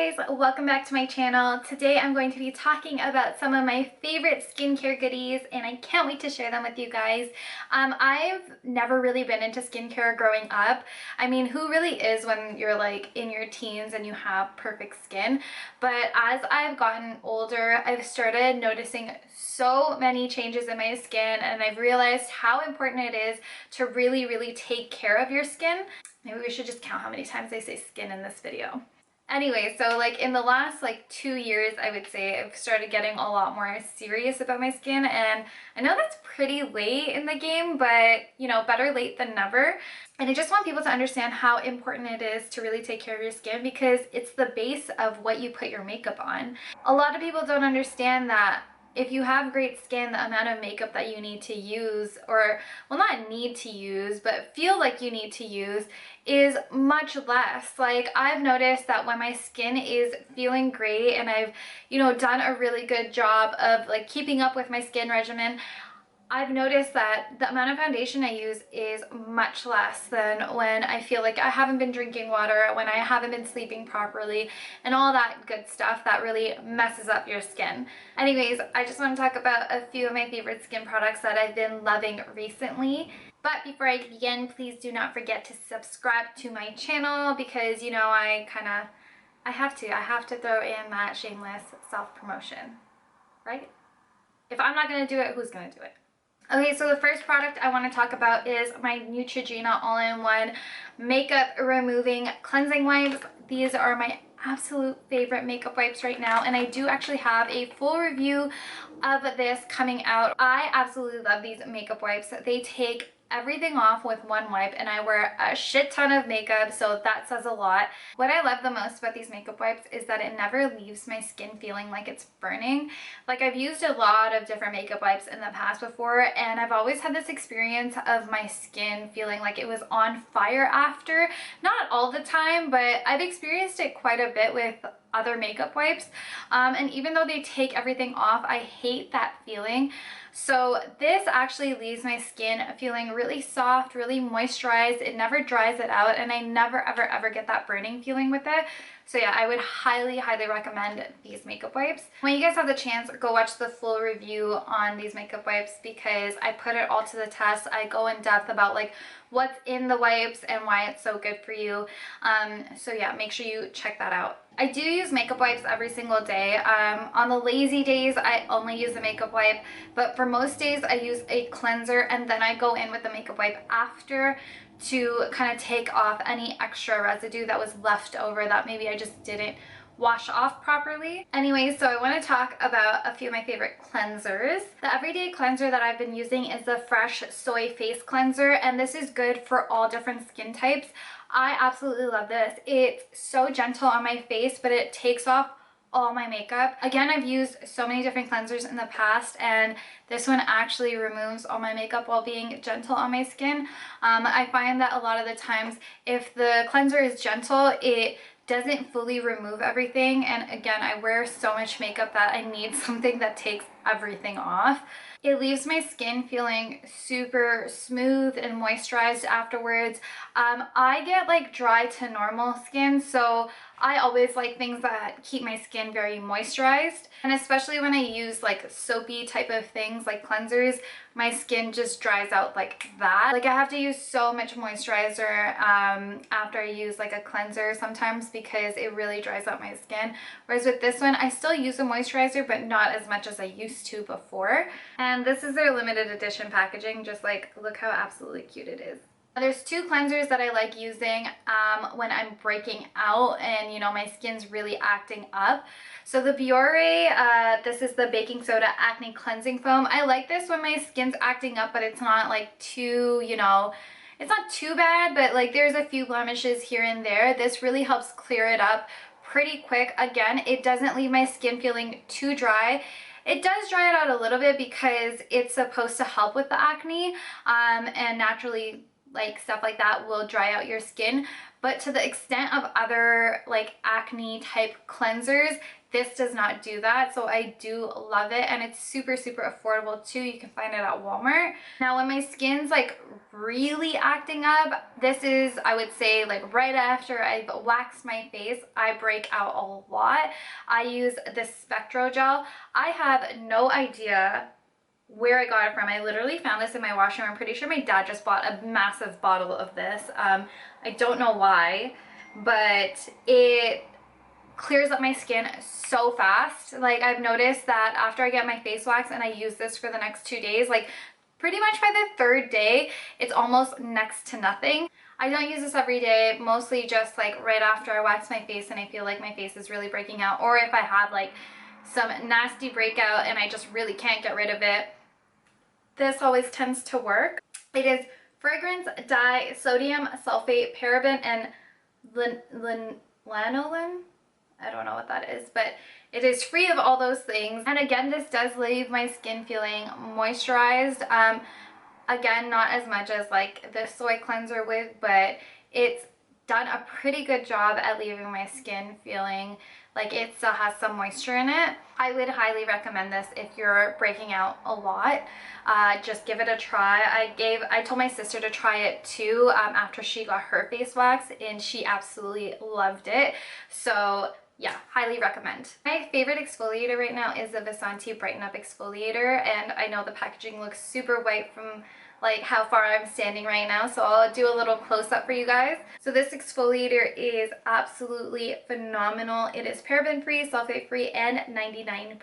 guys, welcome back to my channel. Today I'm going to be talking about some of my favorite skincare goodies and I can't wait to share them with you guys. I've never really been into skincare growing up. I mean, who really is when you're like in your teens and you have perfect skin? But as I've gotten older, I've started noticing so many changes in my skin and I've realized how important it is to really take care of your skin. Maybe we should just count how many times I say skin in this video. Anyway, so like in the last 2 years, I would say I've started getting a lot more serious about my skin, and I know that's pretty late in the game, but you know, better late than never. And I just want people to understand how important it is to really take care of your skin because it's the base of what you put your makeup on. A lot of people don't understand that if you have great skin, the amount of makeup that you need to use, or well, not need to use, but feel like you need to use, is much less. Like, I've noticed that when my skin is feeling great and I've, you know, done a really good job of like keeping up with my skin regimen, I've noticed that the amount of foundation I use is much less than when I feel like I haven't been drinking water, when I haven't been sleeping properly, and all that good stuff that really messes up your skin. Anyways, I just want to talk about a few of my favorite skin products that I've been loving recently. But before I begin, please do not forget to subscribe to my channel because, you know, I have to throw in that shameless self-promotion, right? If I'm not going to do it, who's going to do it? Okay, so the first product I want to talk about is my Neutrogena all-in-one makeup removing cleansing wipes. These are my absolute favorite makeup wipes right now, and I do actually have a full review of this coming out. I absolutely love these makeup wipes. They take everything off with one wipe, and I wear a shit ton of makeup, so that says a lot. What I love the most about these makeup wipes is that it never leaves my skin feeling like it's burning. Like, I've used a lot of different makeup wipes in the past before, and I've always had this experience of my skin feeling like it was on fire after. Not all the time, but I've experienced it quite a bit with other makeup wipes, and even though they take everything off, I hate that feeling. So this actually leaves my skin feeling really soft, really moisturized. It never dries it out, and I never ever get that burning feeling with it. So yeah, I would highly recommend these makeup wipes. When you guys have the chance, go watch the full review on these makeup wipes because I put it all to the test. I go in depth about like what's in the wipes and why it's so good for you. So yeah, make sure you check that out. I do use makeup wipes every single day. On the lazy days, I only use a makeup wipe, but for most days I use a cleanser and then I go in with the makeup wipe after to kind of take off any extra residue that was left over that maybe I just didn't wash off properly. Anyway, so I want to talk about a few of my favorite cleansers. The everyday cleanser that I've been using is the Fresh Soy Face Cleanser, and this is good for all different skin types. I absolutely love this. It's so gentle on my face, but it takes off all my makeup. Again, I've used so many different cleansers in the past, and this one actually removes all my makeup while being gentle on my skin. I find that a lot of the times if the cleanser is gentle, it doesn't fully remove everything, and again, I wear so much makeup that I need something that takes everything off. It leaves my skin feeling super smooth and moisturized afterwards. I get like dry to normal skin, so I always like things that keep my skin very moisturized, and especially when I use like soapy type of things like cleansers, my skin just dries out like that. Like, I have to use so much moisturizer after I use like a cleanser sometimes because it really dries out my skin. Whereas with this one, I still use a moisturizer, but not as much as I used to before. And this is their limited edition packaging. Just like, look how absolutely cute it is. There's two cleansers that I like using when I'm breaking out and, you know, my skin's really acting up. So the Biore, this is the baking soda acne cleansing foam. I like this when my skin's acting up, but it's not like too, you know, it's not too bad, but like there's a few blemishes here and there. This really helps clear it up pretty quick. Again, it doesn't leave my skin feeling too dry. It does dry it out a little bit because it's supposed to help with the acne, and naturally like stuff like that will dry out your skin, but to the extent of other like acne type cleansers, this does not do that. So I do love it, and it's super affordable too. You can find it at Walmart. Now when my skin's like really acting up, this is, I would say, like right after I've waxed my face, I break out a lot. I use this Spectro gel. I have no idea where I got it from. I literally found this in my washroom. I'm pretty sure my dad just bought a massive bottle of this. I don't know why, but it clears up my skin so fast. Like, I've noticed that after I get my face wax and I use this for the next 2 days, like pretty much by the third day, it's almost next to nothing. I don't use this every day, mostly just like right after I wax my face and I feel like my face is really breaking out, or if I have like some nasty breakout and I just really can't get rid of it. This always tends to work. It is fragrance, dye, sodium, sulfate, paraben, and lanolin. I don't know what that is, but it is free of all those things. And again, this does leave my skin feeling moisturized. Again, not as much as like the soy cleanser would, but it's done a pretty good job at leaving my skin feeling like it still has some moisture in it. I would highly recommend this if you're breaking out a lot. Just give it a try. I told my sister to try it too after she got her face wax, and she absolutely loved it. So yeah, highly recommend. My favorite exfoliator right now is the Vasanti Brighten Up Exfoliator, and I know the packaging looks super white from like how far I'm standing right now, so I'll do a little close-up for you guys. So this exfoliator is absolutely phenomenal. It is paraben-free, sulfate-free, and 99%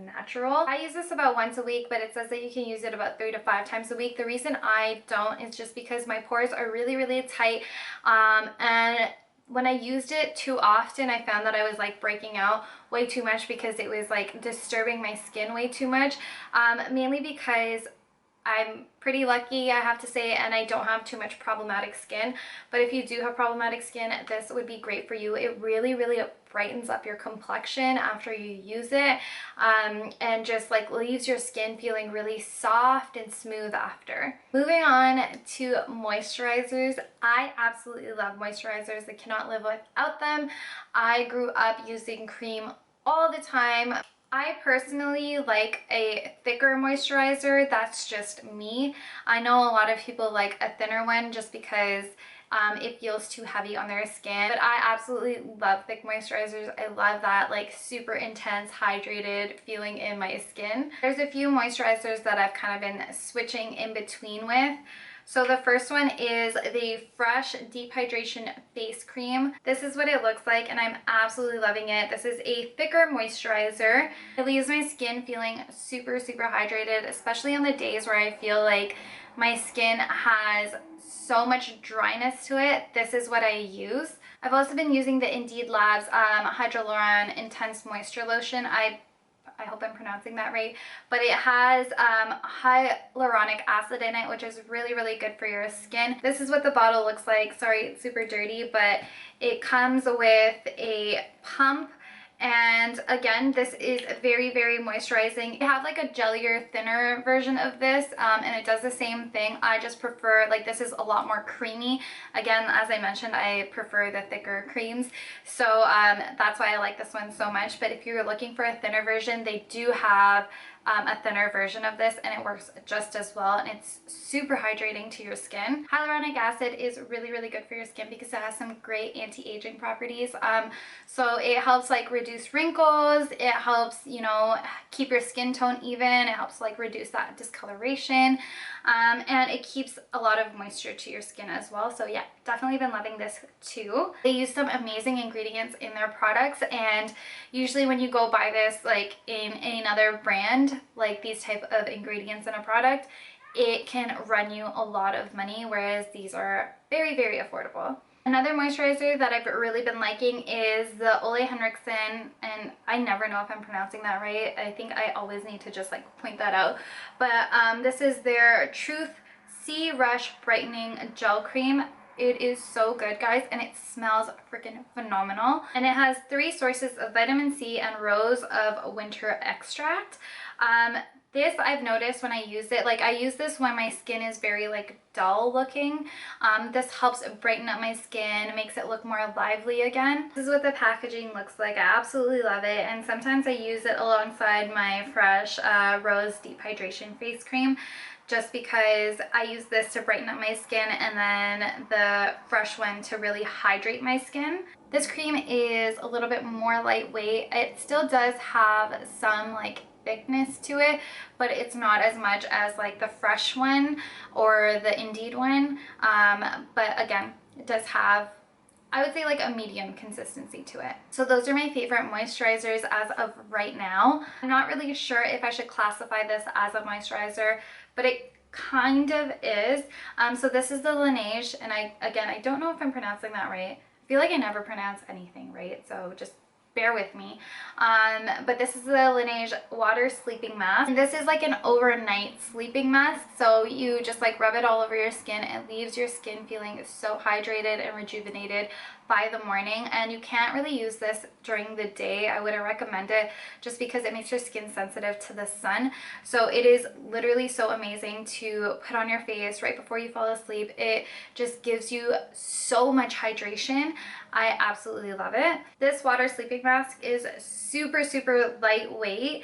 natural. I use this about once a week, but it says that you can use it about 3 to 5 times a week. The reason I don't is just because my pores are really tight, and when I used it too often, I found that I was like breaking out way too much because it was like disturbing my skin way too much, mainly because I'm pretty lucky, I have to say, and I don't have too much problematic skin. But if you do have problematic skin, this would be great for you. It really brightens up your complexion after you use it, and just like leaves your skin feeling really soft and smooth after. Moving on to moisturizers. I absolutely love moisturizers. I cannot live without them. I grew up using cream all the time. I personally like a thicker moisturizer. That's just me. I know a lot of people like a thinner one just because it feels too heavy on their skin, but I absolutely love thick moisturizers. I love that like super intense hydrated feeling in my skin. There's a few moisturizers that I've kind of been switching in between with. So the first one is the Fresh Deep Hydration Face Cream. This is what it looks like, and I'm absolutely loving it. This is a thicker moisturizer. It leaves my skin feeling super hydrated, especially on the days where I feel like my skin has so much dryness to it. This is what I use. I've also been using the Indeed Labs Hydraluron Intense Moisture Lotion. I hope I'm pronouncing that right, but it has hyaluronic acid in it, which is really good for your skin. This is what the bottle looks like. Sorry, it's super dirty, but it comes with a pump. And again, this is very moisturizing. I have like a jellier, thinner version of this, and it does the same thing. I just prefer, like, this is a lot more creamy. Again, as I mentioned, I prefer the thicker creams, so that's why I like this one so much. But if you're looking for a thinner version, they do have a thinner version of this, and it works just as well, and it's super hydrating to your skin. Hyaluronic acid is really good for your skin because it has some great anti-aging properties. So it helps like reduce wrinkles, it helps, you know, keep your skin tone even, it helps like reduce that discoloration, and it keeps a lot of moisture to your skin as well. So yeah, definitely been loving this too. They use some amazing ingredients in their products, and usually when you go buy this like in another brand, like these type of ingredients in a product, it can run you a lot of money, whereas these are very affordable. Another moisturizer that I've really been liking is the Ole Henrikson, and I never know if I'm pronouncing that right. I think I always need to just like point that out. But this is their Truth Sea Rush Brightening Gel Cream. It is so good, guys, and it smells freaking phenomenal. And it has 3 sources of vitamin C and rose of winter extract. This I've noticed when I use it, like I use this when my skin is very like dull looking. This helps brighten up my skin, makes it look more lively again. This is what the packaging looks like. I absolutely love it, and sometimes I use it alongside my Fresh Rose Deep Hydration Face Cream, just because I use this to brighten up my skin and then the Fresh one to really hydrate my skin. This cream is a little bit more lightweight. It still does have some like thickness to it, but it's not as much as like the Fresh one or the Indeed one. But again, it does have, I would say, like a medium consistency to it. So those are my favorite moisturizers as of right now. I'm not really sure if I should classify this as a moisturizer, but it kind of is. So this is the Laneige, and I don't know if I'm pronouncing that right. I feel like I never pronounce anything right, so just bear with me. But this is the Laneige Water Sleeping Mask. And this is like an overnight sleeping mask. So you just like rub it all over your skin. It leaves your skin feeling so hydrated and rejuvenated by the morning. And you can't really use this during the day. I wouldn't recommend it just because it makes your skin sensitive to the sun. So it is literally so amazing to put on your face right before you fall asleep. It just gives you so much hydration. I absolutely love it. This water sleeping mask is super lightweight.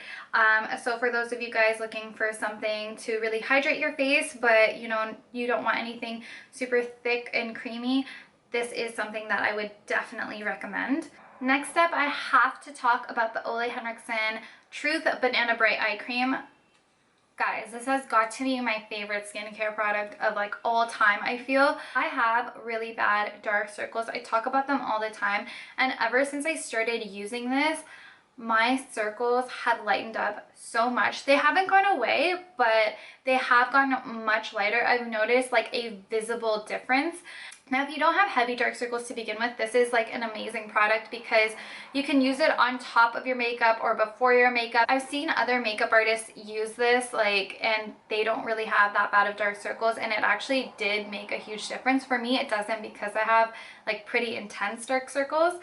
So for those of you guys looking for something to really hydrate your face, but you know, you don't want anything super thick and creamy, this is something that I would definitely recommend. Next up, I have to talk about the Ole Henrikson Truth Banana Bright Eye Cream. Guys, this has got to be my favorite skincare product of like all time, I feel. I have really bad dark circles. I talk about them all the time, and ever since I started using this, my circles have lightened up so much. They haven't gone away, but they have gotten much lighter. I've noticed like a visible difference. Now, if you don't have heavy dark circles to begin with, this is like an amazing product because you can use it on top of your makeup or before your makeup. I've seen other makeup artists use this and they don't really have that bad of dark circles, and it actually did make a huge difference. For me, it doesn't because I have like pretty intense dark circles.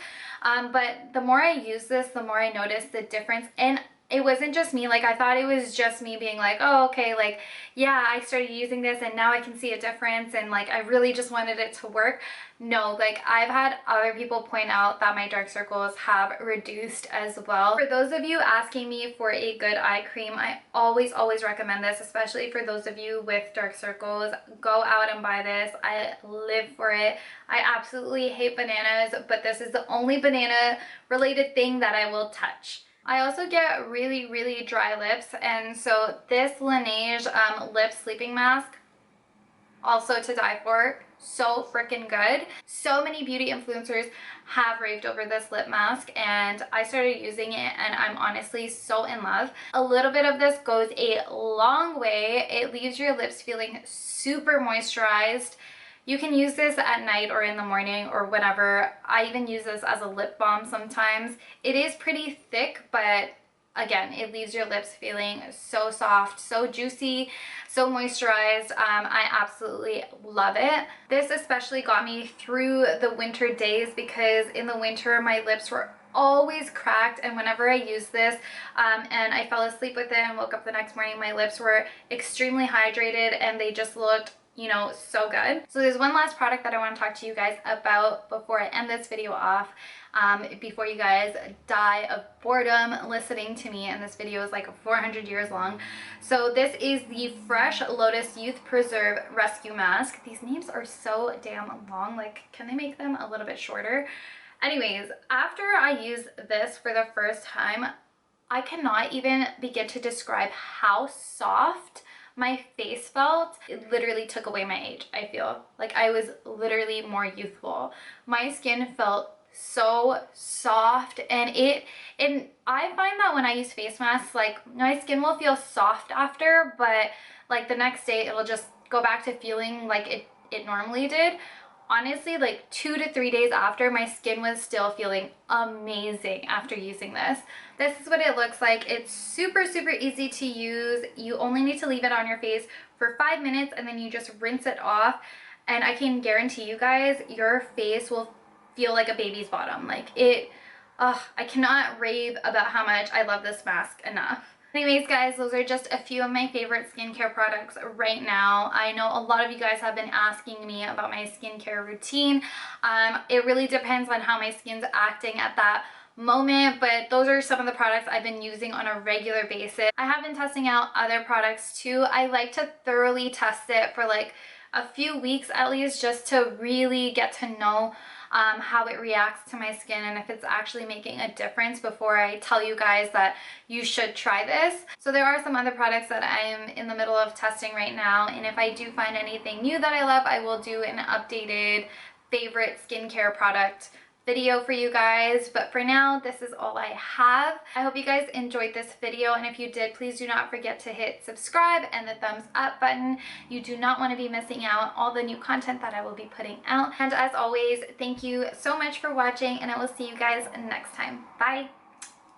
But the more I use this, the more I notice the difference. And it wasn't just me. Like I thought it was just me being like, oh, okay, like, yeah, I started using this and now I can see a difference and like I really just wanted it to work. No, like I've had other people point out that my dark circles have reduced as well. For those of you asking me for a good eye cream, I always recommend this, especially for those of you with dark circles. Go out and buy this. I live for it. I absolutely hate bananas, but this is the only banana related thing that I will touch. I also get really dry lips, and so this Laneige lip sleeping mask, also to die for. So freaking good. So many beauty influencers have raved over this lip mask, and I started using it and I'm honestly so in love. A little bit of this goes a long way. It leaves your lips feeling super moisturized. You can use this at night or in the morning or whenever. I even use this as a lip balm sometimes. It is pretty thick, but again, it leaves your lips feeling so soft, so juicy, so moisturized. I absolutely love it. This especially got me through the winter days because in the winter my lips were always cracked, and whenever I used this and I fell asleep with it and woke up the next morning, my lips were extremely hydrated and they just looked, you know, so good. So there's one last product that I want to talk to you guys about before I end this video off, before you guys die of boredom listening to me, and this video is like 400 years long. So this is the Fresh Lotus Youth Preserve Rescue Mask. These names are so damn long. Like, can they make them a little bit shorter? Anyways, after I used this for the first time, I cannot even begin to describe how soft my face felt. It literally took away my age, I feel. Like I was literally more youthful. My skin felt so soft, and I find that when I use face masks, like my skin will feel soft after, but like the next day it'll just go back to feeling like it normally did. Honestly, like 2 to 3 days after, my skin was still feeling amazing after using this. This is what it looks like. It's super easy to use. You only need to leave it on your face for 5 minutes and then you just rinse it off. And I can guarantee you guys, your face will feel like a baby's bottom. Like I cannot rave about how much I love this mask enough. Anyways, guys, those are just a few of my favorite skincare products right now. I know a lot of you guys have been asking me about my skincare routine. It really depends on how my skin's acting at that moment, but those are some of the products I've been using on a regular basis. I have been testing out other products too. I like to thoroughly test it for like a few weeks at least, just to really get to know how it reacts to my skin and if it's actually making a difference before I tell you guys that you should try this. So there are some other products that I'm in the middle of testing right now, and if I do find anything new that I love, I will do an updated favorite skincare product video for you guys. But for now, this is all I have. I hope you guys enjoyed this video, and if you did, please do not forget to hit subscribe and the thumbs up button. You do not want to be missing out all the new content that I will be putting out. And as always, thank you so much for watching, and I will see you guys next time. Bye.